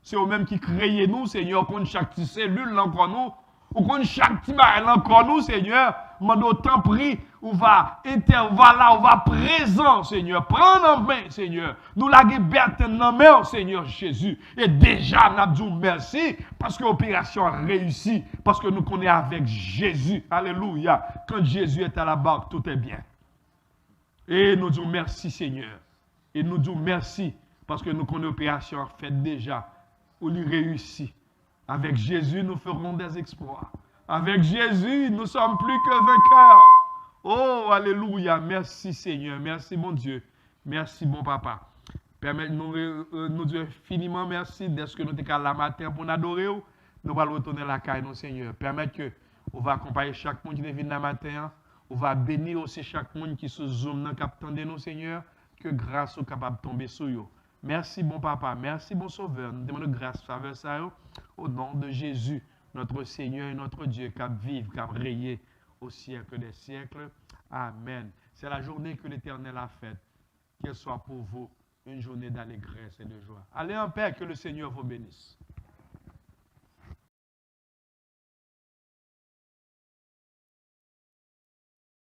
C'est vous-même qui créez nous, Seigneur, contre chaque petite cellule, encore nous, ou contre chaque petit baril, encore nous, Seigneur. Mais d'autant pris, on va là, on va présent, Seigneur. Prends en main, Seigneur. Nous l'avons bête en main, Seigneur Jésus. Et déjà, nous avons dit merci, parce que l'opération a réussi, parce que nous connaissons avec Jésus. Alléluia. Quand Jésus est à la barque, tout est bien. Et nous disons merci, Seigneur. Et nous disons merci, parce que nous connaissons l'opération faite déjà. On y réussit. Avec Jésus, nous ferons des exploits. Avec Jésus, nous sommes plus que vainqueurs. Oh, alléluia. Merci, Seigneur. Merci, mon Dieu. Merci, bon papa. Permettez-nous, nous dire infiniment merci d'être ce que nous sommes là matin pour nous adorer. Nous allons retourner à la caille, nous, Seigneur. Permettez que on va accompagner chaque monde qui vient là matin. On va bénir aussi chaque monde qui se zoome dans le capteur de nous, Seigneur. Que grâce soit capable de tomber sur eux. Merci, bon papa. Merci, bon sauveur. Nous demandons grâce, faveur, ça, au nom de Jésus, notre Seigneur et notre Dieu, qui vive, qui rayé au siècle des siècles. Amen. C'est la journée que l'Éternel a faite. Qu'elle soit pour vous une journée d'allégresse et de joie. Allez en paix, que le Seigneur vous bénisse.